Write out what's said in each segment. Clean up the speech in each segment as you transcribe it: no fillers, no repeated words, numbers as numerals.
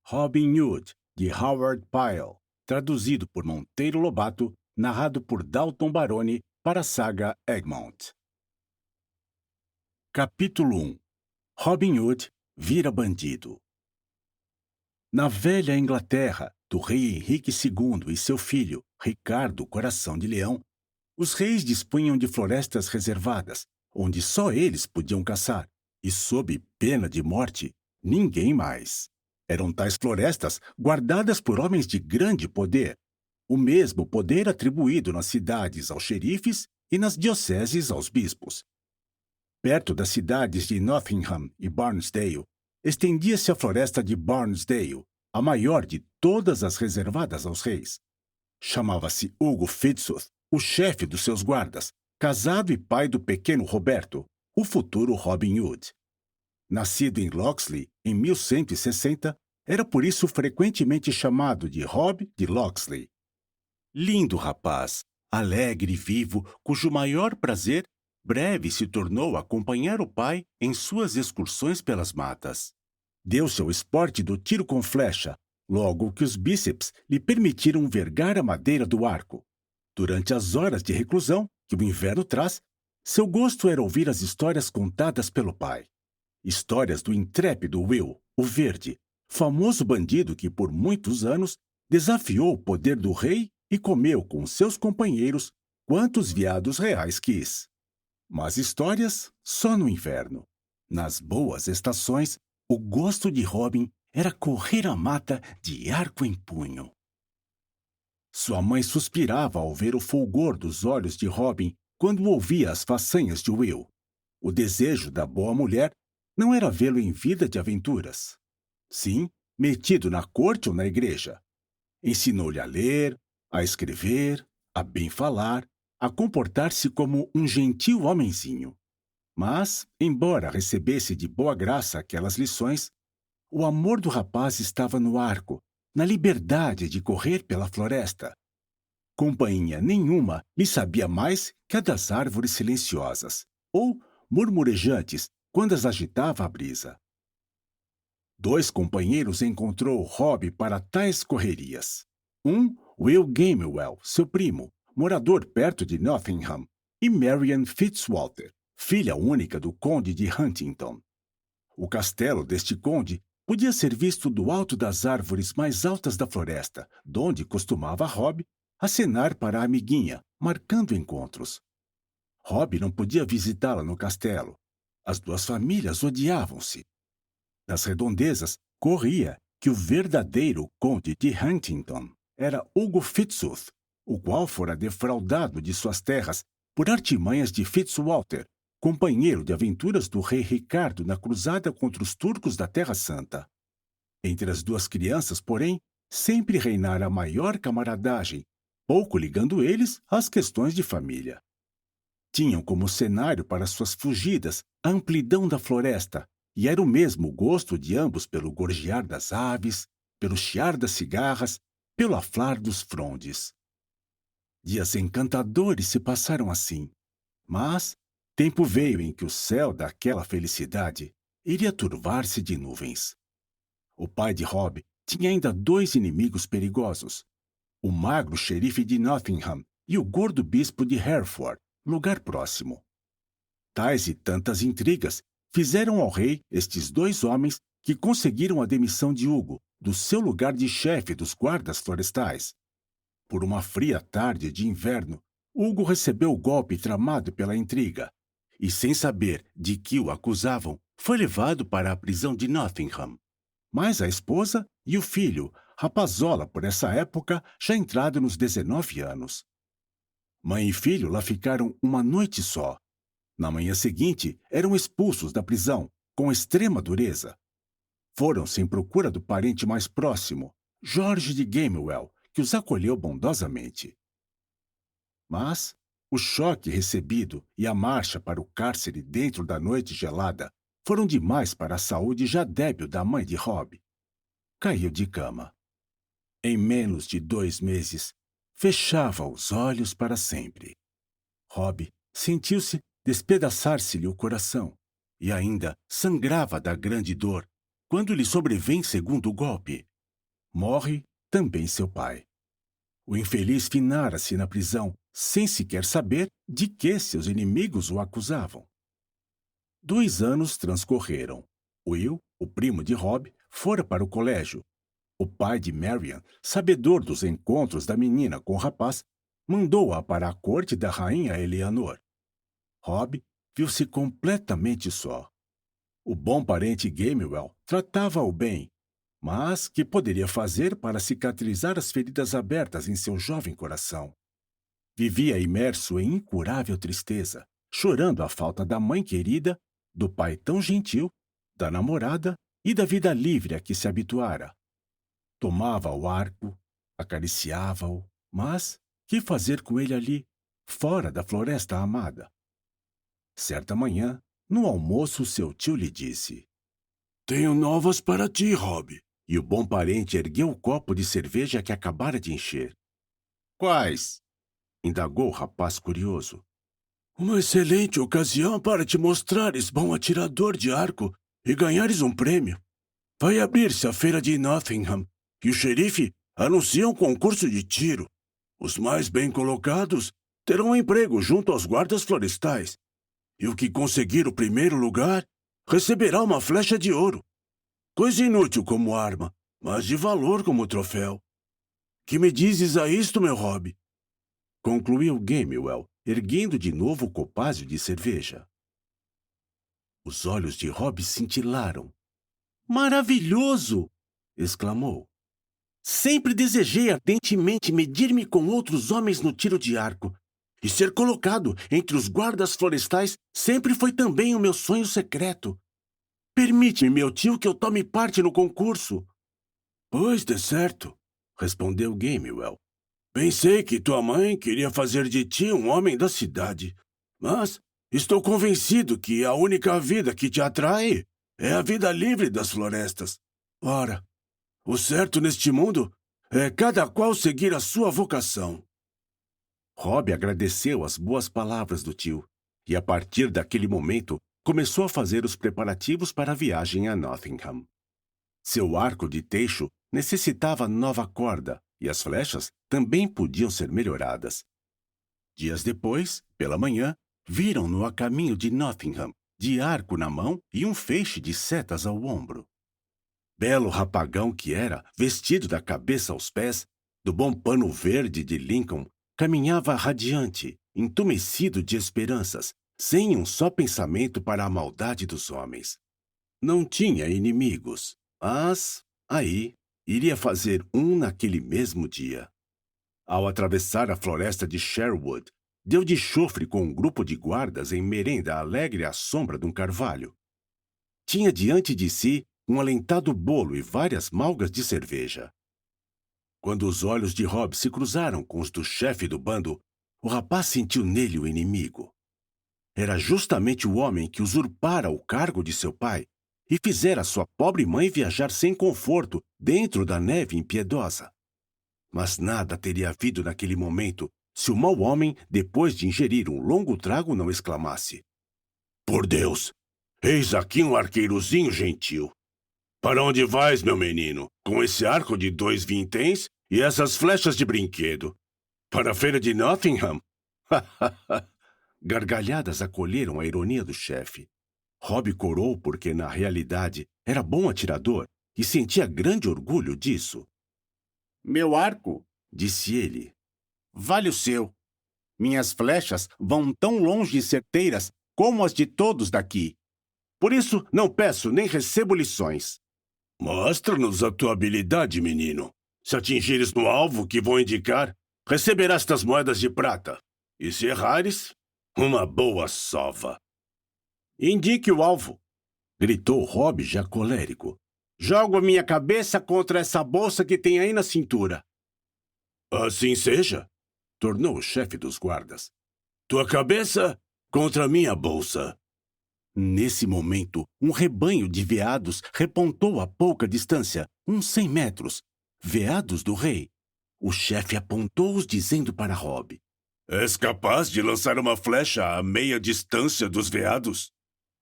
Robin Hood, de Howard Pyle, traduzido por Monteiro Lobato, narrado por Dalton Baroni para a saga Egmont. Capítulo 1. Robin Hood vira bandido. Na velha Inglaterra, do rei Henrique II e seu filho, Ricardo Coração de Leão, os reis dispunham de florestas reservadas, onde só eles podiam caçar, e sob pena de morte, ninguém mais. Eram tais florestas guardadas por homens de grande poder, o mesmo poder atribuído nas cidades aos xerifes e nas dioceses aos bispos. Perto das cidades de Nottingham e Barnesdale, estendia-se a floresta de Barnesdale, a maior de todas as reservadas aos reis. Chamava-se Hugo Fitzooth, o chefe dos seus guardas, casado e pai do pequeno Roberto, o futuro Robin Hood. Nascido em Locksley em 1160, era por isso frequentemente chamado de Rob de Locksley. Lindo rapaz, alegre e vivo, cujo maior prazer breve se tornou acompanhar o pai em suas excursões pelas matas. Deu-se ao esporte do tiro com flecha, logo que os bíceps lhe permitiram vergar a madeira do arco. Durante as horas de reclusão que o inverno traz, seu gosto era ouvir as histórias contadas pelo pai. Histórias do intrépido Will, o Verde, famoso bandido que por muitos anos desafiou o poder do rei e comeu com seus companheiros quantos veados reais quis. Mas histórias só no inverno. Nas boas estações, o gosto de Robin era correr a mata de arco em punho. Sua mãe suspirava ao ver o fulgor dos olhos de Robin quando ouvia as façanhas de Will. O desejo da boa mulher não era vê-lo em vida de aventuras. Sim, metido na corte ou na igreja. Ensinou-lhe a ler, a escrever, a bem falar, a comportar-se como um gentil homenzinho. Mas, embora recebesse de boa graça aquelas lições, o amor do rapaz estava no arco, na liberdade de correr pela floresta. Companhia nenhuma lhe sabia mais que a das árvores silenciosas, ou murmurejantes, quando as agitava a brisa. 2 companheiros encontrou Rob para tais correrias. Will Gamewell, seu primo, morador perto de Nottingham, e Marian Fitzwalter, filha única do conde de Huntington. O castelo deste conde podia ser visto do alto das árvores mais altas da floresta, donde costumava Rob acenar para a amiguinha, marcando encontros. Rob não podia visitá-la no castelo. As 2 famílias odiavam-se. Nas redondezas, corria que o verdadeiro conde de Huntington era Hugo Fitzooth, o qual fora defraudado de suas terras por artimanhas de Fitzwalter, companheiro de aventuras do rei Ricardo na cruzada contra os turcos da Terra Santa. Entre as 2 crianças, porém, sempre reinara a maior camaradagem, pouco ligando eles às questões de família. Tinham como cenário para suas fugidas a amplidão da floresta, e era o mesmo gosto de ambos pelo gorjear das aves, pelo chiar das cigarras, pelo aflar dos frondes. Dias encantadores se passaram assim, mas tempo veio em que o céu daquela felicidade iria turvar-se de nuvens. O pai de Rob tinha ainda 2 inimigos perigosos, o magro xerife de Nottingham e o gordo bispo de Hereford, lugar próximo. Tais e tantas intrigas fizeram ao rei estes 2 homens que conseguiram a demissão de Hugo do seu lugar de chefe dos guardas florestais. Por uma fria tarde de inverno, Hugo recebeu o golpe tramado pela intriga e, sem saber de que o acusavam, foi levado para a prisão de Nottingham. Mas a esposa e o filho, rapazola por essa época, já entrado nos 19 anos. Mãe e filho lá ficaram uma noite só. Na manhã seguinte, eram expulsos da prisão, com extrema dureza. Foram-se em procura do parente mais próximo, George de Gamewell, que os acolheu bondosamente. Mas o choque recebido e a marcha para o cárcere dentro da noite gelada foram demais para a saúde já débil da mãe de Rob. Caiu de cama. Em menos de 2 meses, fechava os olhos para sempre. Rob sentiu-se despedaçar-se-lhe o coração e ainda sangrava da grande dor quando lhe sobrevém segundo golpe, Morre também seu pai. O infeliz finara-se na prisão, sem sequer saber de que seus inimigos o acusavam. 2 anos transcorreram. Will, o primo de Rob, fora para o colégio. O pai de Marian, sabedor dos encontros da menina com o rapaz, mandou-a para a corte da rainha Eleanor. Rob viu-se completamente só. O bom parente Gamewell tratava-o bem, mas que poderia fazer para cicatrizar as feridas abertas em seu jovem coração? Vivia imerso em incurável tristeza, chorando a falta da mãe querida, do pai tão gentil, da namorada e da vida livre a que se habituara. Tomava o arco, acariciava-o, mas que fazer com ele ali, fora da floresta amada? Certa manhã, no almoço, seu tio lhe disse: "Tenho novas para ti, Rob." E o bom parente ergueu o copo de cerveja que acabara de encher. "Quais?" indagou o rapaz curioso. "Uma excelente ocasião para te mostrares bom atirador de arco e ganhares um prêmio. Vai abrir-se a feira de Nottingham e o xerife anuncia um concurso de tiro. Os mais bem colocados terão um emprego junto aos guardas florestais. E o que conseguir o primeiro lugar receberá uma flecha de ouro. Coisa inútil como arma, mas de valor como troféu. Que me dizes a isto, meu Rob?" concluiu Gamewell, erguendo de novo o copázio de cerveja. Os olhos de Rob cintilaram. "Maravilhoso!" exclamou. "Sempre desejei ardentemente medir-me com outros homens no tiro de arco. E ser colocado entre os guardas florestais sempre foi também o meu sonho secreto. Permite-me, meu tio, que eu tome parte no concurso." "Pois, de certo," respondeu Gamewell. "Pensei que tua mãe queria fazer de ti um homem da cidade. Mas estou convencido que a única vida que te atrai é a vida livre das florestas. Ora, o certo neste mundo é cada qual seguir a sua vocação." Rob agradeceu as boas palavras do tio e, a partir daquele momento, começou a fazer os preparativos para a viagem a Nottingham. Seu arco de teixo necessitava nova corda e as flechas também podiam ser melhoradas. Dias depois, pela manhã, viram-no a caminho de Nottingham, de arco na mão e um feixe de setas ao ombro. Belo rapagão que era, vestido da cabeça aos pés, do bom pano verde de Lincoln, caminhava radiante, entumecido de esperanças, sem um só pensamento para a maldade dos homens. Não tinha inimigos, mas, aí, iria fazer um naquele mesmo dia. Ao atravessar a floresta de Sherwood, deu de chofre com um grupo de guardas em merenda alegre à sombra de um carvalho. Tinha diante de si um alentado bolo e várias malgas de cerveja. Quando os olhos de Rob se cruzaram com os do chefe do bando, o rapaz sentiu nele o inimigo. Era justamente o homem que usurpara o cargo de seu pai e fizera sua pobre mãe viajar sem conforto dentro da neve impiedosa. Mas nada teria havido naquele momento se o mau homem, depois de ingerir um longo trago, não exclamasse: "Por Deus, eis aqui um arqueirozinho gentil. Para onde vais, meu menino, com esse arco de 2 vinténs e essas flechas de brinquedo? Para a feira de Nottingham?" Gargalhadas acolheram a ironia do chefe. Rob corou porque, na realidade, era bom atirador e sentia grande orgulho disso. "Meu arco," disse ele, "vale o seu. Minhas flechas vão tão longe e certeiras como as de todos daqui. Por isso, não peço nem recebo lições." "Mostra-nos a tua habilidade, menino. Se atingires no alvo que vou indicar, receberás estas moedas de prata. E se errares, uma boa sova." "Indique o alvo," gritou Rob já colérico. "Jogo a minha cabeça contra essa bolsa que tem aí na cintura." "Assim seja," tornou o chefe dos guardas. "Tua cabeça contra minha bolsa." Nesse momento, um rebanho de veados repontou a pouca distância, uns 100 metros. Veados do rei. O chefe apontou-os dizendo para Rob: "És capaz de lançar uma flecha a meia distância dos veados?"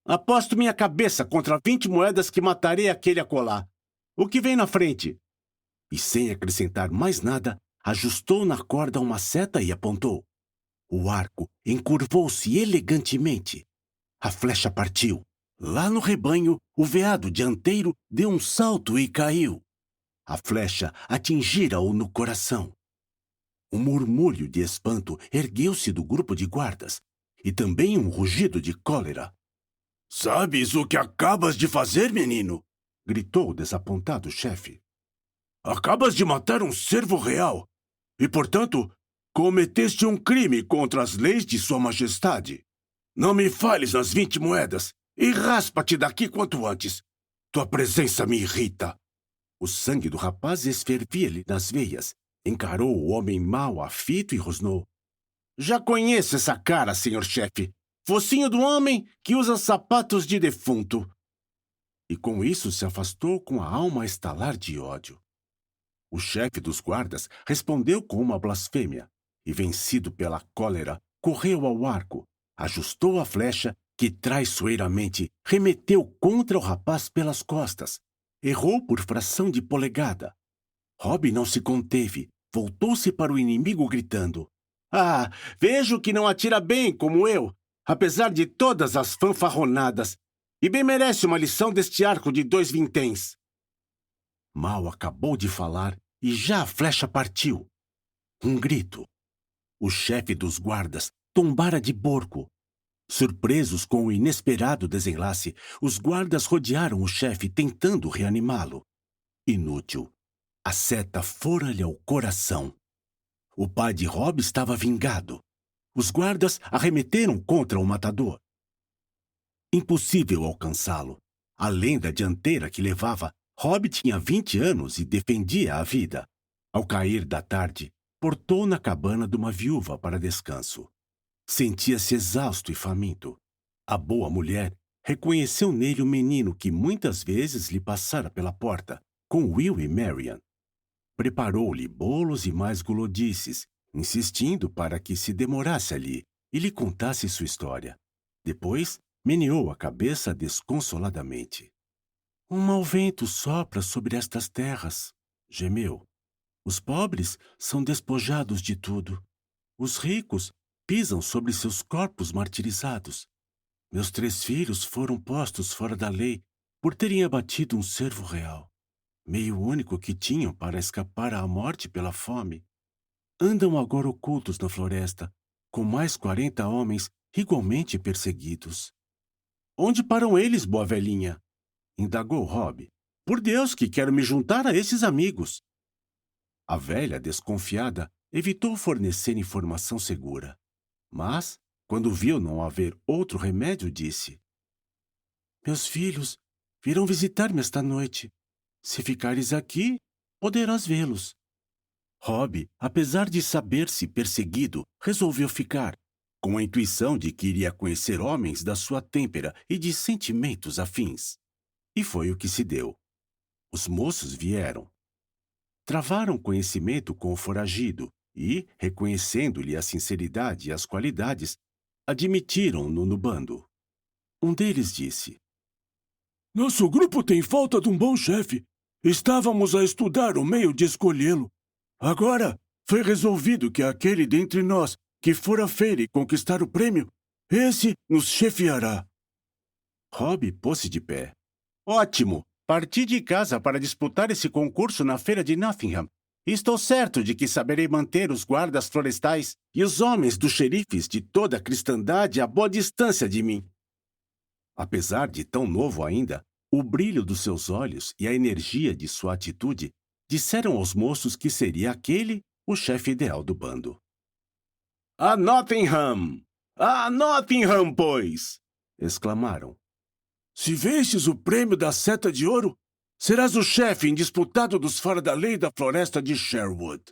"Aposto minha cabeça contra 20 moedas que matarei aquele acolá. O que vem na frente?" e, sem acrescentar mais nada, ajustou na corda uma seta e apontou. O arco encurvou-se elegantemente. A flecha partiu. Lá no rebanho, o veado dianteiro deu um salto e caiu. A flecha atingira-o no coração. Um murmúrio de espanto ergueu-se do grupo de guardas, e também um rugido de cólera. "Sabes o que acabas de fazer, menino?" gritou o desapontado chefe. "Acabas de matar um servo real, e, portanto, cometeste um crime contra as leis de Sua Majestade. Não me fales nas 20 moedas e raspa-te daqui quanto antes. Tua presença me irrita." O sangue do rapaz esfervia-lhe nas veias. Encarou o homem mau aflito e rosnou. "Já conheço essa cara, senhor chefe. Focinho do homem que usa sapatos de defunto." E com isso se afastou com a alma a estalar de ódio. O chefe dos guardas respondeu com uma blasfêmia, e, vencido pela cólera, correu ao arco, ajustou a flecha que traiçoeiramente remeteu contra o rapaz pelas costas. Errou por fração de polegada. Rob não se conteve, voltou-se para o inimigo gritando. "Ah, vejo que não atira bem como eu, apesar de todas as fanfarronadas, e bem merece uma lição deste arco de 2 vinténs." Mal acabou de falar e já a flecha partiu. Um grito. O chefe dos guardas tombara de borco. Surpresos com o inesperado desenlace, os guardas rodearam o chefe tentando reanimá-lo. Inútil. A seta fora-lhe ao coração. O pai de Rob estava vingado. Os guardas arremeteram contra o matador. Impossível alcançá-lo. Além da dianteira que levava, Rob tinha 20 anos e defendia a vida. Ao cair da tarde, portou na cabana de uma viúva para descanso. Sentia-se exausto e faminto. A boa mulher reconheceu nele o menino que muitas vezes lhe passara pela porta, com Will e Marian. Preparou-lhe bolos e mais gulodices, insistindo para que se demorasse ali e lhe contasse sua história. Depois, meneou a cabeça desconsoladamente. "Um mau vento sopra sobre estas terras", gemeu. "Os pobres são despojados de tudo. Os ricos pisam sobre seus corpos martirizados. Meus 3 filhos foram postos fora da lei por terem abatido um servo real, meio único que tinham para escapar à morte pela fome. Andam agora ocultos na floresta, com mais 40 homens igualmente perseguidos." "Onde param eles, boa velhinha?" indagou Rob. "Por Deus que quero me juntar a esses amigos." A velha, desconfiada, evitou fornecer informação segura. Mas, quando viu não haver outro remédio, disse: "Meus filhos virão visitar-me esta noite. Se ficares aqui, poderás vê-los." Rob, apesar de saber-se perseguido, resolveu ficar, com a intuição de que iria conhecer homens da sua têmpera e de sentimentos afins. E foi o que se deu. Os moços vieram. Travaram conhecimento com o foragido e, reconhecendo-lhe a sinceridade e as qualidades, admitiram-no no bando. Um deles disse: "Nosso grupo tem falta de um bom chefe. Estávamos a estudar o meio de escolhê-lo. Agora foi resolvido que aquele dentre nós que for à feira e conquistar o prêmio, esse nos chefiará." Rob pôs-se de pé. "Ótimo! Parti de casa para disputar esse concurso na feira de Nottingham. Estou certo de que saberei manter os guardas florestais e os homens dos xerifes de toda a cristandade a boa distância de mim." Apesar de tão novo ainda, o brilho dos seus olhos e a energia de sua atitude disseram aos moços que seria aquele o chefe ideal do bando. "A Nottingham! A Nottingham, pois!" exclamaram. "Se vences o prêmio da Seta de Ouro, serás o chefe indisputado dos fora da lei da floresta de Sherwood."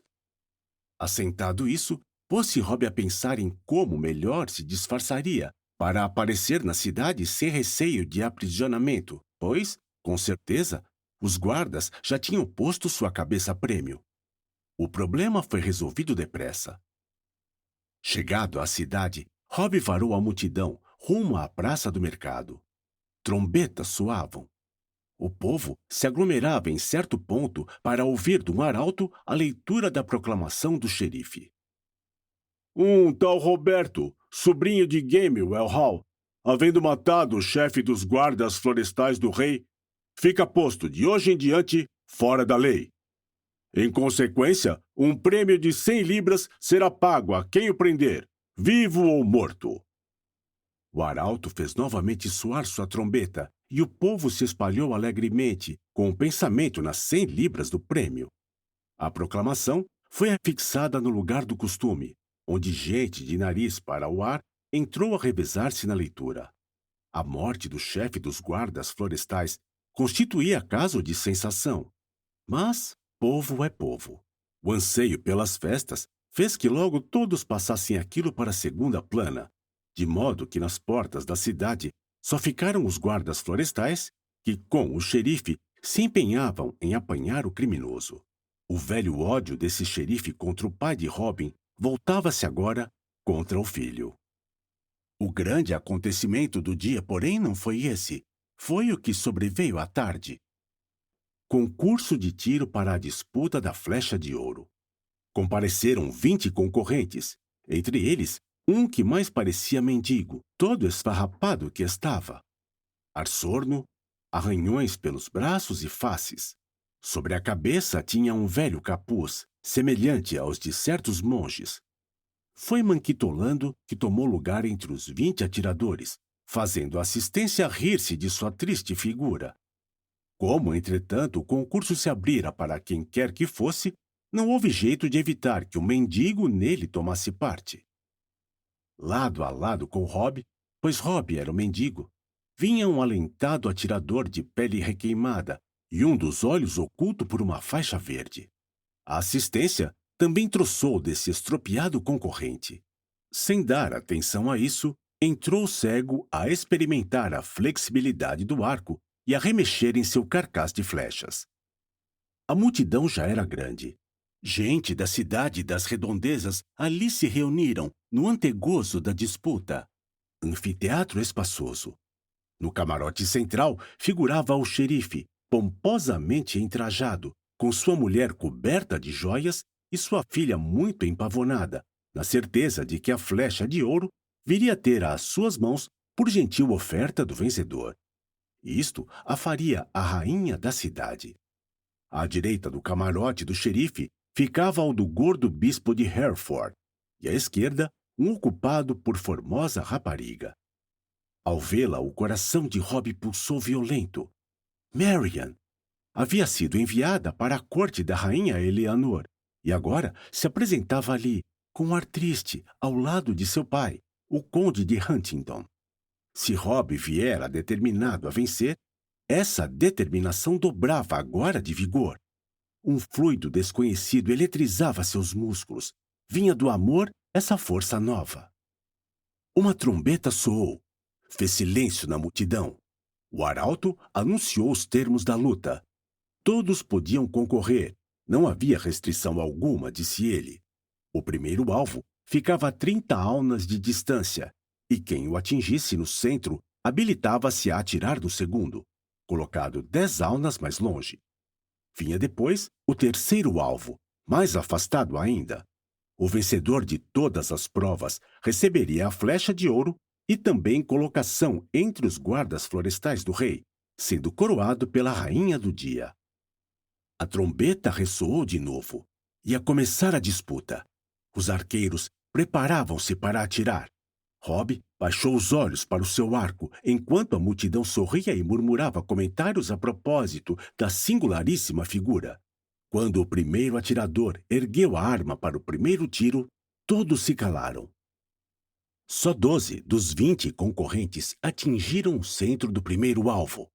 Assentado isso, pôs-se Rob a pensar em como melhor se disfarçaria para aparecer na cidade sem receio de aprisionamento, pois, com certeza, os guardas já tinham posto sua cabeça a prêmio. O problema foi resolvido depressa. Chegado à cidade, Rob varou a multidão rumo à praça do mercado. Trombetas soavam. O povo se aglomerava em certo ponto para ouvir do arauto a leitura da proclamação do xerife. Um tal Roberto, sobrinho de Gamewell Hall, havendo matado o chefe dos guardas florestais do rei, fica posto de hoje em diante fora da lei. Em consequência, um prêmio de 100 libras será pago a quem o prender, vivo ou morto. O arauto fez novamente soar sua trombeta e o povo se espalhou alegremente, com o pensamento nas 100 libras do prêmio. A proclamação foi afixada no lugar do costume, onde gente de nariz para o ar entrou a revezar-se na leitura. A morte do chefe dos guardas florestais constituía caso de sensação. Mas povo é povo. O anseio pelas festas fez que logo todos passassem aquilo para a segunda plana, de modo que nas portas da cidade só ficaram os guardas florestais que, com o xerife, se empenhavam em apanhar o criminoso. O velho ódio desse xerife contra o pai de Robin voltava-se agora contra o filho. O grande acontecimento do dia, porém, não foi esse. Foi o que sobreveio à tarde. Concurso de tiro para a disputa da flecha de ouro. Compareceram 20 concorrentes, entre eles um que mais parecia mendigo, todo esfarrapado que estava. Ar sorno, arranhões pelos braços e faces. Sobre a cabeça tinha um velho capuz, semelhante aos de certos monges. Foi manquitolando que tomou lugar entre os 20 atiradores, fazendo a assistência rir-se de sua triste figura. Como, entretanto, o concurso se abrira para quem quer que fosse, não houve jeito de evitar que o mendigo nele tomasse parte. Lado a lado com Rob, pois Rob era o mendigo, vinha um alentado atirador de pele requeimada e um dos olhos oculto por uma faixa verde. A assistência também troçou desse estropiado concorrente. Sem dar atenção a isso, entrou o cego a experimentar a flexibilidade do arco e a remexer em seu carcaz de flechas. A multidão já era grande. Gente da cidade e das redondezas ali se reuniram no antegozo da disputa. Anfiteatro espaçoso. No camarote central figurava o xerife, pomposamente entrajado, com sua mulher coberta de joias e sua filha muito empavonada, na certeza de que a flecha de ouro viria a ter às suas mãos por gentil oferta do vencedor. Isto a faria a rainha da cidade. À direita do camarote do xerife ficava o do gordo bispo de Hereford, e à esquerda um ocupado por formosa rapariga. Ao vê-la, o coração de Rob pulsou violento. Marian havia sido enviada para a corte da rainha Eleanor, e agora se apresentava ali, com um ar triste, ao lado de seu pai, o conde de Huntingdon. Se Rob viera determinado a vencer, essa determinação dobrava agora de vigor. Um fluido desconhecido eletrizava seus músculos. Vinha do amor essa força nova. Uma trombeta soou. Fez silêncio na multidão. O arauto anunciou os termos da luta. Todos podiam concorrer. Não havia restrição alguma, disse ele. O primeiro alvo ficava a 30 aunas de distância, e quem o atingisse no centro habilitava-se a atirar no segundo, colocado 10 aunas mais longe. Vinha depois o terceiro alvo, mais afastado ainda. O vencedor de todas as provas receberia a flecha de ouro e também colocação entre os guardas florestais do rei, sendo coroado pela rainha do dia. A trombeta ressoou de novo. Ia começar a disputa. Os arqueiros preparavam-se para atirar. Rob baixou os olhos para o seu arco, enquanto a multidão sorria e murmurava comentários a propósito da singularíssima figura. Quando o primeiro atirador ergueu a arma para o primeiro tiro, todos se calaram. Só 12 dos 20 concorrentes atingiram o centro do primeiro alvo.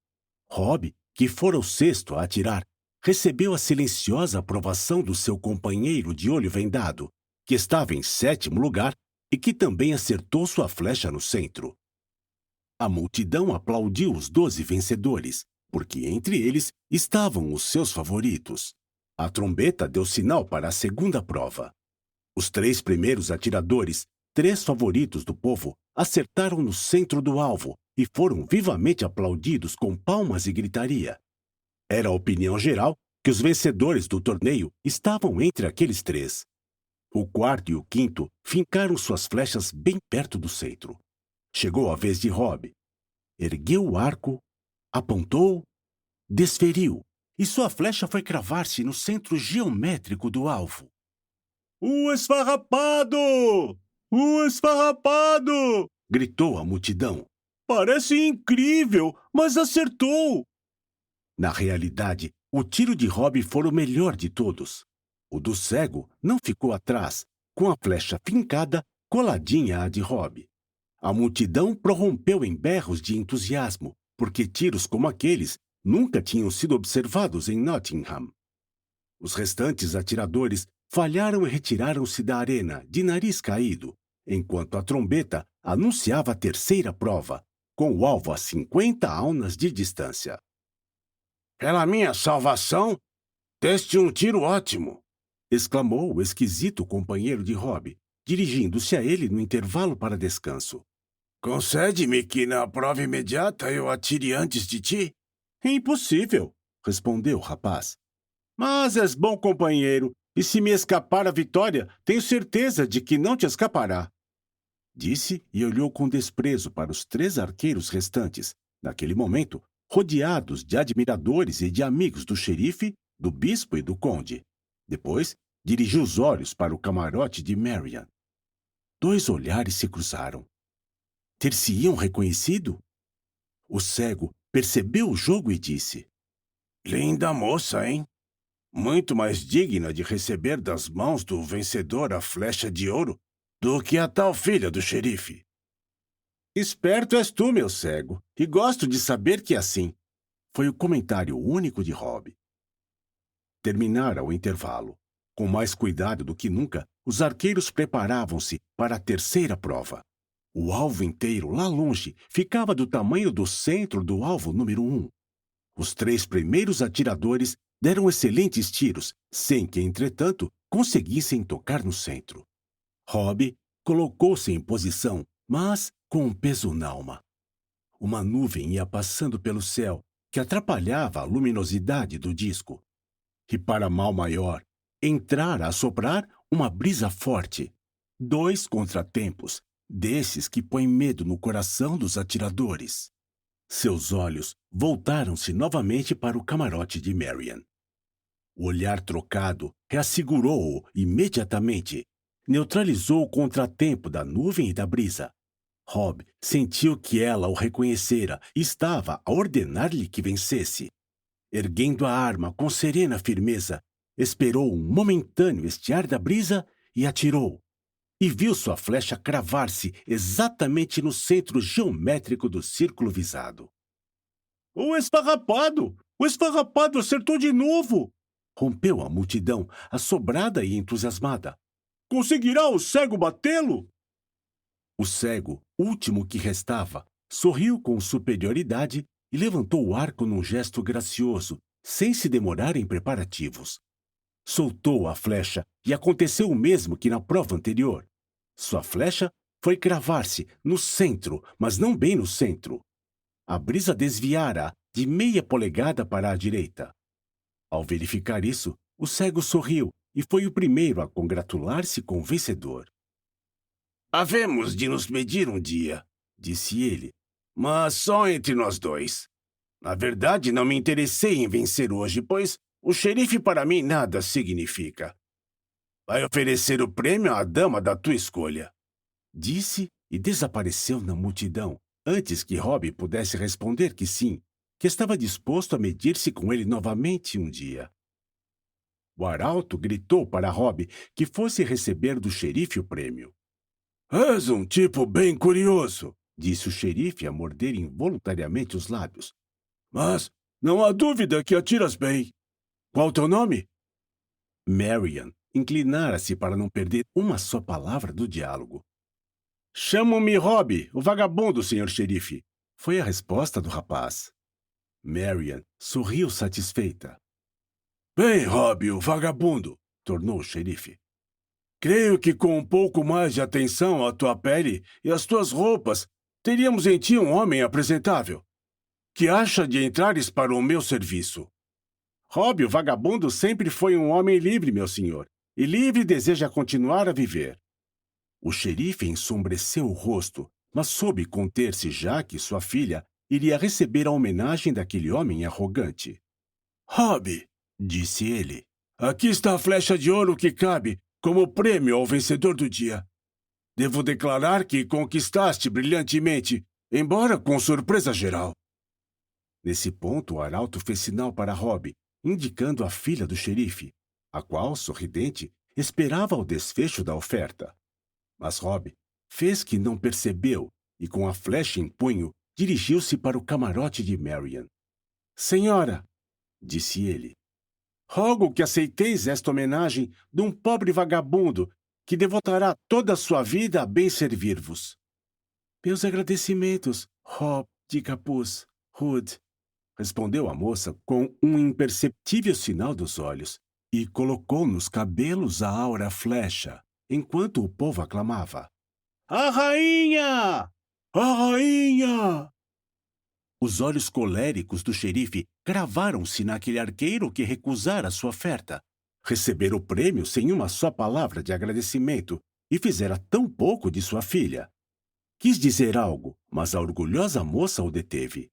Rob, que fora o sexto a atirar, recebeu a silenciosa aprovação do seu companheiro de olho vendado, que estava em 7º lugar e que também acertou sua flecha no centro. A multidão aplaudiu os 12 vencedores, porque entre eles estavam os seus favoritos. A trombeta deu sinal para a segunda prova. Os 3 primeiros atiradores, 3 favoritos do povo, acertaram no centro do alvo e foram vivamente aplaudidos com palmas e gritaria. Era a opinião geral que os vencedores do torneio estavam entre aqueles três. O quarto e o quinto fincaram suas flechas bem perto do centro. Chegou a vez de Rob. Ergueu o arco, apontou, desferiu, e sua flecha foi cravar-se no centro geométrico do alvo. O esfarrapado! O esfarrapado! Gritou a multidão. Parece incrível, mas acertou! Na realidade, o tiro de Rob foi o melhor de todos. O do cego não ficou atrás, com a flecha fincada coladinha à de Rob. A multidão prorrompeu em berros de entusiasmo, porque tiros como aqueles nunca tinham sido observados em Nottingham. Os restantes atiradores falharam e retiraram-se da arena, de nariz caído, enquanto a trombeta anunciava a terceira prova, com o alvo a 50 aunas de distância. Pela minha salvação, deste um tiro ótimo! Exclamou o esquisito companheiro de Rob, dirigindo-se a ele no intervalo para descanso. Concede-me que na prova imediata eu atire antes de ti? Impossível, respondeu o rapaz. Mas és bom companheiro, e se me escapar a vitória, tenho certeza de que não te escapará. Disse e olhou com desprezo para os três arqueiros restantes, naquele momento, rodeados de admiradores e de amigos do xerife, do bispo e do conde. Depois, dirigiu os olhos para o camarote de Marian. 2 olhares se cruzaram. Ter-se-iam reconhecido? O cego percebeu o jogo e disse: Linda moça, hein? Muito mais digna de receber das mãos do vencedor a flecha de ouro do que a tal filha do xerife. Esperto és tu, meu cego, e gosto de saber que é assim. Foi o comentário único de Rob. Terminara o intervalo. Com mais cuidado do que nunca, os arqueiros preparavam-se para a terceira prova. O alvo inteiro, lá longe, ficava do tamanho do centro do alvo número 1. Os 3 primeiros atiradores deram excelentes tiros, sem que, entretanto, conseguissem tocar no centro. Rob colocou-se em posição, mas com um peso na alma. Uma nuvem ia passando pelo céu, que atrapalhava a luminosidade do disco. E, para mal maior, entrara a soprar uma brisa forte. 2 contratempos, desses que põem medo no coração dos atiradores. Seus olhos voltaram-se novamente para o camarote de Marian. O olhar trocado reassegurou-o imediatamente. Neutralizou o contratempo da nuvem e da brisa. Rob sentiu que ela o reconhecera e estava a ordenar-lhe que vencesse. Erguendo a arma com serena firmeza, esperou um momentâneo estiar da brisa e atirou. E viu sua flecha cravar-se exatamente no centro geométrico do círculo visado. O esfarrapado! O esfarrapado acertou de novo! Rompeu a multidão, assobrada e entusiasmada. Conseguirá o cego batê-lo? O cego, último que restava, sorriu com superioridade e levantou o arco num gesto gracioso, sem se demorar em preparativos. Soltou a flecha e aconteceu o mesmo que na prova anterior. Sua flecha foi cravar-se no centro, mas não bem no centro. A brisa desviara de meia polegada para a direita. Ao verificar isso, o cego sorriu e foi o primeiro a congratular-se com o vencedor. Havemos de nos medir um dia, disse ele, mas só entre nós dois. Na verdade, não me interessei em vencer hoje, pois o xerife para mim nada significa. Vai oferecer o prêmio à dama da tua escolha. Disse e desapareceu na multidão, antes que Rob pudesse responder que sim, que estava disposto a medir-se com ele novamente um dia. O arauto gritou para Rob que fosse receber do xerife o prêmio. És um tipo bem curioso, disse o xerife a morder involuntariamente os lábios. Mas não há dúvida que atiras bem. Qual o teu nome? Marian inclinara-se para não perder uma só palavra do diálogo. Chamo-me Rob, o vagabundo, senhor xerife, foi a resposta do rapaz. Marian sorriu satisfeita. Bem, Rob, o vagabundo, tornou o xerife. Creio que com um pouco mais de atenção à tua pele e às tuas roupas, teríamos em ti um homem apresentável. Que acha de entrares para o meu serviço? Rob, o vagabundo, sempre foi um homem livre, meu senhor, e livre deseja continuar a viver. O xerife ensombreceu o rosto, mas soube conter-se já que sua filha iria receber a homenagem daquele homem arrogante. Rob, disse ele, aqui está a flecha de ouro que cabe como prêmio ao vencedor do dia. Devo declarar que conquistaste brilhantemente, embora com surpresa geral. Nesse ponto, o arauto fez sinal para Rob, indicando a filha do xerife, a qual, sorridente, esperava o desfecho da oferta. Mas Rob fez que não percebeu e, com a flecha em punho, dirigiu-se para o camarote de Marian. Senhora, disse ele, rogo que aceiteis esta homenagem de um pobre vagabundo que devotará toda a sua vida a bem servir-vos. Meus agradecimentos, Rob de capuz, Hood, respondeu a moça com um imperceptível sinal dos olhos e colocou nos cabelos a áurea flecha, enquanto o povo aclamava. A rainha! A rainha! Os olhos coléricos do xerife cravaram-se naquele arqueiro que recusara sua oferta, recebera o prêmio sem uma só palavra de agradecimento e fizera tão pouco de sua filha. Quis dizer algo, mas a orgulhosa moça o deteve.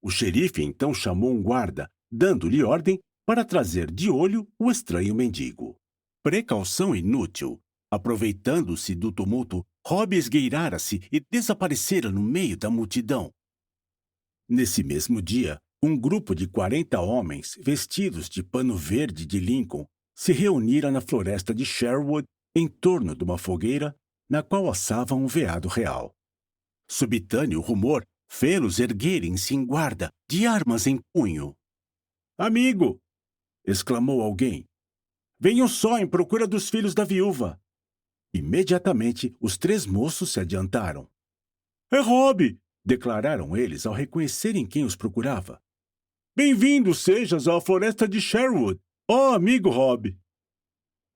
O xerife então chamou um guarda, dando-lhe ordem para trazer de olho o estranho mendigo. Precaução inútil. Aproveitando-se do tumulto, Rob esgueirara-se e desaparecera no meio da multidão. Nesse mesmo dia, um grupo de 40 homens, vestidos de pano verde de Lincoln, se reunira na floresta de Sherwood em torno de uma fogueira, na qual assavam um veado real. Subitâneo rumor fê-los erguerem-se em guarda, de armas em punho. Amigo! Exclamou alguém. Venham só em procura dos filhos da viúva. Imediatamente, os 3 moços se adiantaram. É Rob! Declararam eles ao reconhecerem quem os procurava. Bem-vindo sejas à floresta de Sherwood, ó amigo Rob!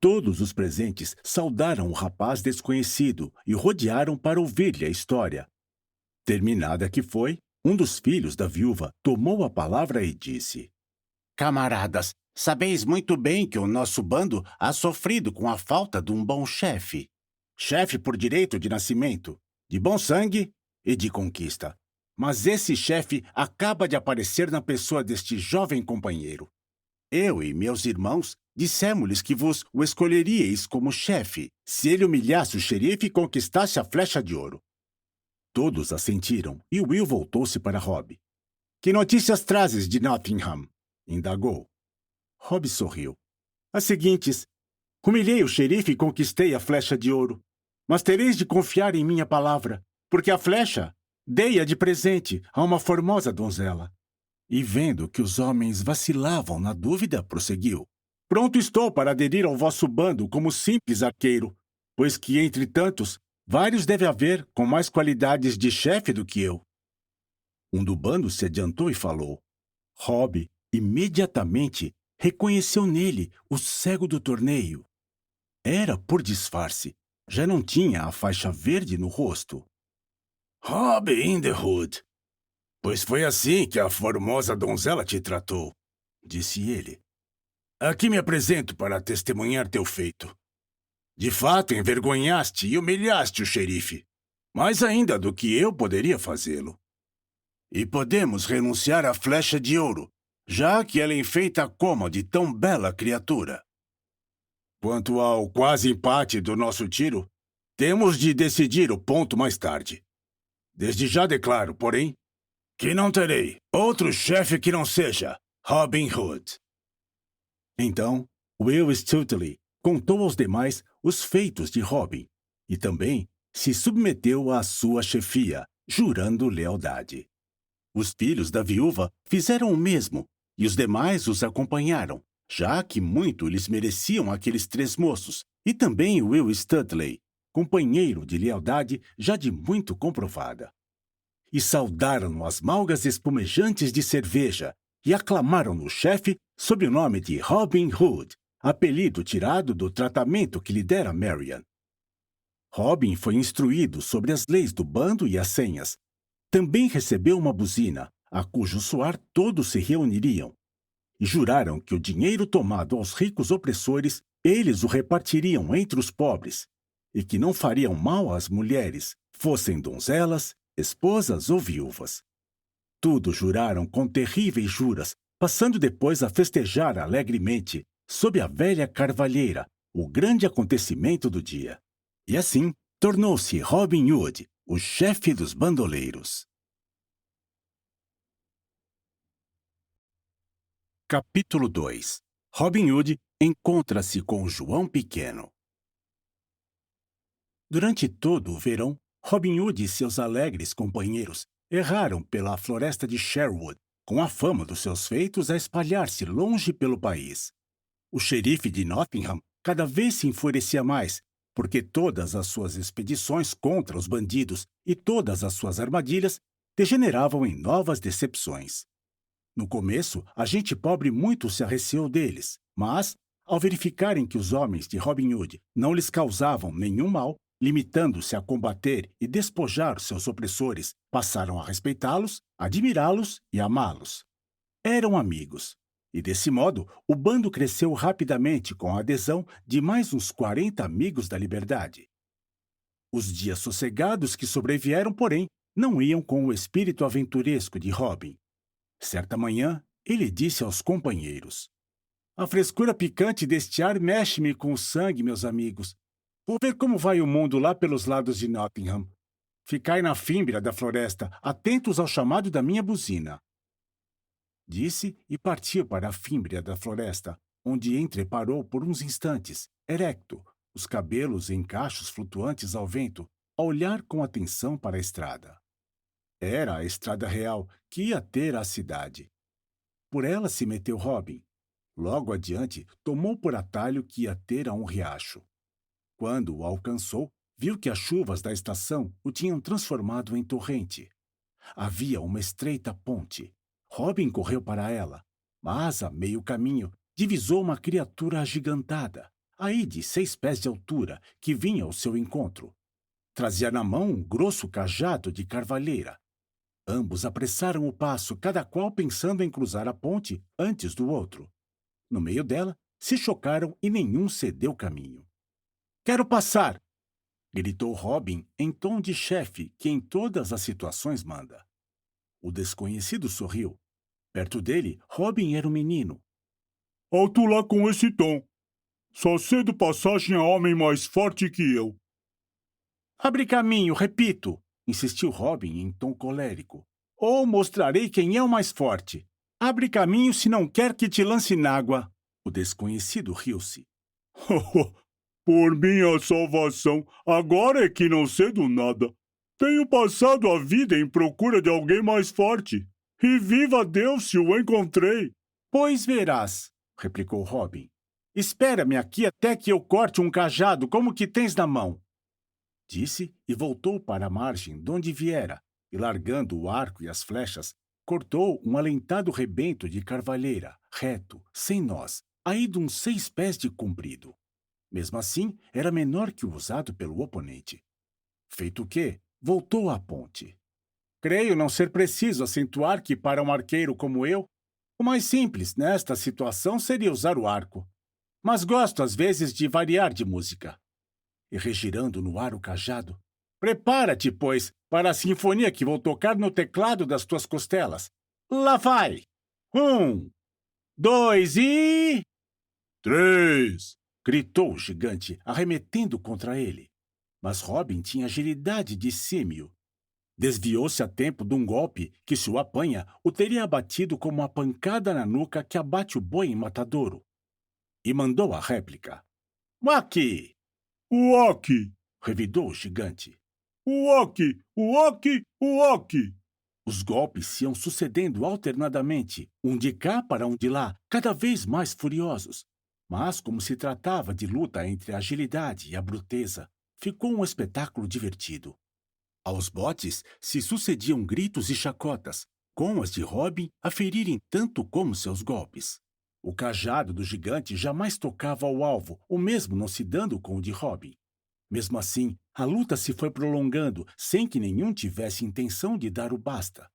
Todos os presentes saudaram o rapaz desconhecido e rodearam para ouvir-lhe a história. Terminada que foi, um dos filhos da viúva tomou a palavra e disse: Camaradas, sabeis muito bem que o nosso bando ha sofrido com a falta de um bom chefe. Chefe por direito de nascimento, de bom sangue e de conquista. Mas esse chefe acaba de aparecer na pessoa deste jovem companheiro. Eu e meus irmãos dissemos-lhes que vos o escolheríeis como chefe, se ele humilhasse o xerife e conquistasse a flecha de ouro. Todos assentiram e Will voltou-se para Rob. Que notícias trazes de Nottingham? Indagou. Rob sorriu. As seguintes. Humilhei o xerife e conquistei a flecha de ouro. Mas tereis de confiar em minha palavra, porque a flecha dei-a de presente a uma formosa donzela. E vendo que os homens vacilavam na dúvida, prosseguiu. Pronto estou para aderir ao vosso bando como simples arqueiro, pois que entre tantos, vários deve haver com mais qualidades de chefe do que eu. Um do bando se adiantou e falou. Rob imediatamente reconheceu nele o cego do torneio. Era por disfarce, já não tinha a faixa verde no rosto. Rob Inderhood, pois foi assim que a formosa donzela te tratou, disse ele. Aqui me apresento para testemunhar teu feito. De fato, envergonhaste e humilhaste o xerife, mais ainda do que eu poderia fazê-lo. E podemos renunciar à flecha de ouro, já que ela enfeita a coma de tão bela criatura. Quanto ao quase empate do nosso tiro, temos de decidir o ponto mais tarde. Desde já declaro, porém, que não terei outro chefe que não seja Robin Hood. Então, Will Stutely contou aos demais os feitos de Robin e também se submeteu à sua chefia, jurando lealdade. Os filhos da viúva fizeram o mesmo e os demais os acompanharam, já que muito lhes mereciam aqueles 3 moços, e também Will Stutely, companheiro de lealdade já de muito comprovada. E saudaram-no as malgas espumejantes de cerveja e aclamaram-no chefe sob o nome de Robin Hood, apelido tirado do tratamento que lhe dera Marian. Robin foi instruído sobre as leis do bando e as senhas. Também recebeu uma buzina, a cujo soar todos se reuniriam. e juraram que o dinheiro tomado aos ricos opressores eles o repartiriam entre os pobres, e que não fariam mal às mulheres, fossem donzelas, esposas ou viúvas. Tudo juraram com terríveis juras, passando depois a festejar alegremente, sob a velha carvalheira, o grande acontecimento do dia. E assim tornou-se Robin Hood o chefe dos bandoleiros. Capítulo 2. Robin Hood encontra-se com João Pequeno. Durante todo o verão, Robin Hood e seus alegres companheiros erraram pela floresta de Sherwood, com a fama dos seus feitos a espalhar-se longe pelo país. O xerife de Nottingham cada vez se enfurecia mais, porque todas as suas expedições contra os bandidos e todas as suas armadilhas degeneravam em novas decepções. No começo, a gente pobre muito se arreceou deles, mas, ao verificarem que os homens de Robin Hood não lhes causavam nenhum mal, limitando-se a combater e despojar seus opressores, passaram a respeitá-los, admirá-los e amá-los. Eram amigos, e desse modo o bando cresceu rapidamente com a adesão de mais uns 40 amigos da liberdade. Os dias sossegados que sobrevieram, porém, não iam com o espírito aventuresco de Robin. Certa manhã, ele disse aos companheiros: "A frescura picante deste ar mexe-me com o sangue, meus amigos. Vou ver como vai o mundo lá pelos lados de Nottingham. Ficai na fímbria da floresta, atentos ao chamado da minha buzina." Disse e partiu para a fímbria da floresta, onde entreparou por uns instantes, erecto, os cabelos em cachos flutuantes ao vento, a olhar com atenção para a estrada. Era a estrada real que ia ter à cidade. Por ela se meteu Robin. Logo adiante, tomou por atalho que ia ter a um riacho. Quando o alcançou, viu que as chuvas da estação o tinham transformado em torrente. Havia uma estreita ponte. Robin correu para ela, mas, a meio caminho, divisou uma criatura agigantada, aí de 6 pés de altura, que vinha ao seu encontro. Trazia na mão um grosso cajado de carvalheira. Ambos apressaram o passo, cada qual pensando em cruzar a ponte antes do outro. No meio dela, se chocaram e nenhum cedeu caminho. "Quero passar!" gritou Robin em tom de chefe que em todas as situações manda. O desconhecido sorriu. Perto dele, Robin era um menino. "Alto lá com esse tom! Só cedo passagem a homem mais forte que eu." "Abre caminho, repito!" insistiu Robin em tom colérico. "Ou mostrarei quem é o mais forte. Abre caminho se não quer que te lance nágua." O desconhecido riu-se. "Por minha salvação, agora é que não cedo nada. Tenho passado a vida em procura de alguém mais forte. E viva Deus se o encontrei." "Pois verás", replicou Robin. "Espera-me aqui até que eu corte um cajado como o que tens na mão." Disse e voltou para a margem donde viera, e largando o arco e as flechas, cortou um alentado rebento de carvalheira, reto, sem nós, aí de uns 6 pés de comprido. Mesmo assim, era menor que o usado pelo oponente. Feito o quê, voltou à ponte. "Creio não ser preciso acentuar que, para um arqueiro como eu, o mais simples nesta situação seria usar o arco. Mas gosto, às vezes, de variar de música." E regirando no ar o cajado, "Prepara-te, pois, para a sinfonia que vou tocar no teclado das tuas costelas. Lá vai! 1, 2 e... 3! gritou o gigante, arremetendo contra ele. Mas Robin tinha agilidade de símio. Desviou-se a tempo de um golpe que, se o apanha, o teria abatido como uma pancada na nuca que abate o boi em matadouro. E mandou a réplica. "Waki! Waki!" revidou o gigante. "Waki! Waki! Waki!" Os golpes se iam sucedendo alternadamente, um de cá para um de lá, cada vez mais furiosos. Mas, como se tratava de luta entre a agilidade e a bruteza, ficou um espetáculo divertido. Aos botes se sucediam gritos e chacotas, com as de Robin a ferirem tanto como seus golpes. O cajado do gigante jamais tocava ao alvo, o mesmo não se dando com o de Robin. Mesmo assim, a luta se foi prolongando, sem que nenhum tivesse intenção de dar o basta.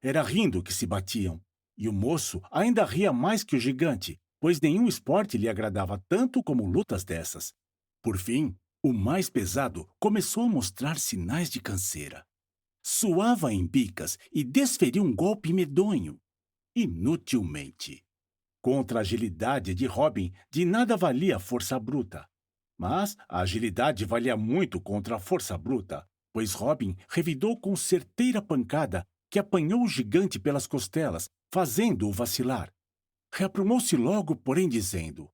Era rindo que se batiam. E o moço ainda ria mais que o gigante, pois nenhum esporte lhe agradava tanto como lutas dessas. Por fim, o mais pesado começou a mostrar sinais de canseira. Suava em bicas e desferiu um golpe medonho. Inutilmente. Contra a agilidade de Robin, de nada valia a força bruta. Mas a agilidade valia muito contra a força bruta, pois Robin revidou com certeira pancada que apanhou o gigante pelas costelas, fazendo-o vacilar. Reaprumou-se logo, porém, dizendo: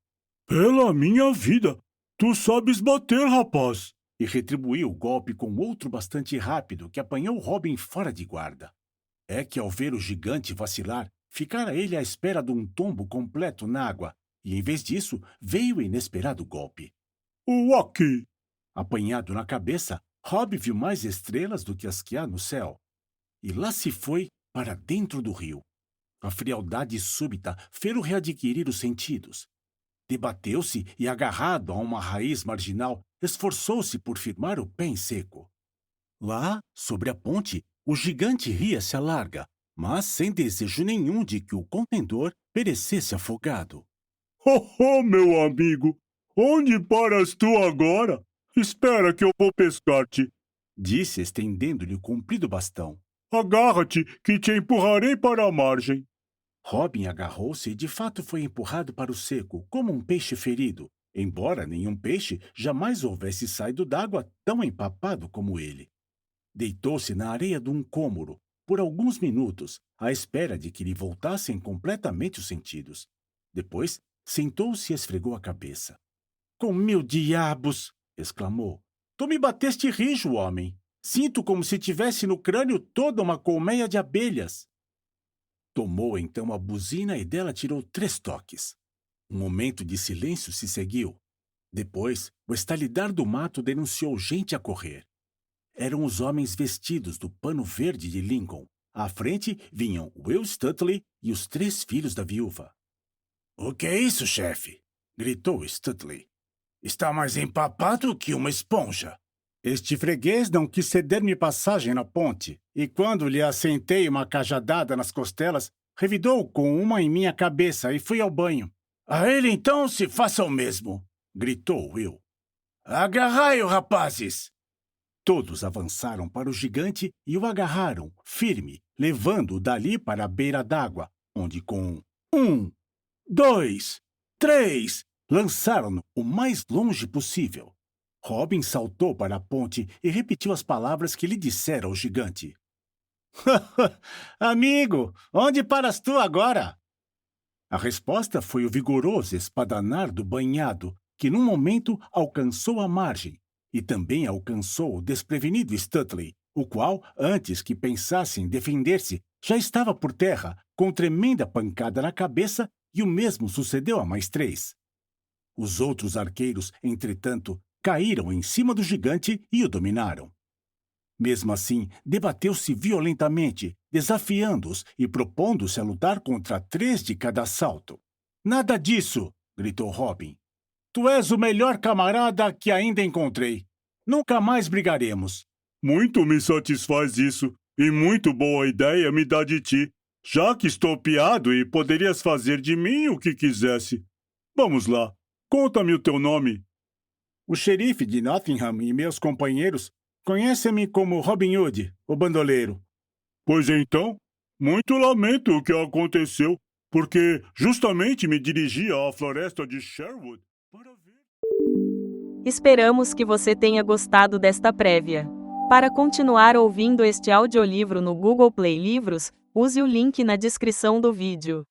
Pela minha vida, tu sabes bater, rapaz. E retribuiu o golpe com outro bastante rápido que apanhou Robin fora de guarda. É que, ao ver o gigante vacilar, ficara ele à espera de um tombo completo na água, e em vez disso, veio o inesperado golpe. Uaki! Apanhado na cabeça, Rob viu mais estrelas do que as que há no céu. E lá se foi para dentro do rio. A frialdade súbita fê-lo readquirir os sentidos. Debateu-se e, agarrado a uma raiz marginal, esforçou-se por firmar o pé em seco. Lá, sobre a ponte, o gigante ria-se à larga, mas sem desejo nenhum de que o contendor perecesse afogado. Oh, meu amigo! Onde paras tu agora? Espera que eu vou pescar-te. Disse, estendendo-lhe o comprido bastão. Agarra-te, que te empurrarei para a margem. Robin agarrou-se e de fato foi empurrado para o seco, como um peixe ferido, embora nenhum peixe jamais houvesse saído d'água tão empapado como ele. Deitou-se na areia de um cômoro, por alguns minutos, à espera de que lhe voltassem completamente os sentidos. Depois, sentou-se e esfregou a cabeça. Com 1000 diabos! Exclamou. Tu me bateste rijo, homem! Sinto como se tivesse no crânio toda uma colmeia de abelhas. Tomou então a buzina e dela tirou 3 toques. Um momento de silêncio se seguiu. Depois, o estalidar do mato denunciou gente a correr. Eram os homens vestidos do pano verde de Lincoln. À frente vinham Will Stuteley e os 3 filhos da viúva. — O que é isso, chefe? Gritou Stuteley. Está mais empapado que uma esponja. Este freguês não quis ceder-me passagem na ponte, e quando lhe assentei uma cajadada nas costelas, revidou com uma em minha cabeça e fui ao banho. A ele então se faça o mesmo, gritou Will. Agarrai-o, rapazes! Todos avançaram para o gigante e o agarraram, firme, levando-o dali para a beira d'água, onde com 1, 2, 3, lançaram-no o mais longe possível. Robin saltou para a ponte e repetiu as palavras que lhe dissera o gigante. Amigo, onde paras tu agora? A resposta foi o vigoroso espadanar do banhado, que num momento alcançou a margem, e também alcançou o desprevenido Stuteley, o qual, antes que pensasse em defender-se, já estava por terra, com tremenda pancada na cabeça, e o mesmo sucedeu a mais 3. Os outros arqueiros, entretanto, caíram em cima do gigante e o dominaram. Mesmo assim, debateu-se violentamente, desafiando-os e propondo-se a lutar contra 3 de cada assalto. — Nada disso! Gritou Robin. Tu és o melhor camarada que ainda encontrei. Nunca mais brigaremos. Muito me satisfaz isso, e muito boa ideia me dá de ti, já que estou piado e poderias fazer de mim o que quisesse. Vamos lá, conta-me o teu nome. O xerife de Nottingham e meus companheiros conhecem-me como Robin Hood, o bandoleiro. Pois então, muito lamento o que aconteceu, porque justamente me dirigia à floresta de Sherwood para ver... Esperamos que você tenha gostado desta prévia. Para continuar ouvindo este audiolivro no Google Play Livros, use o link na descrição do vídeo.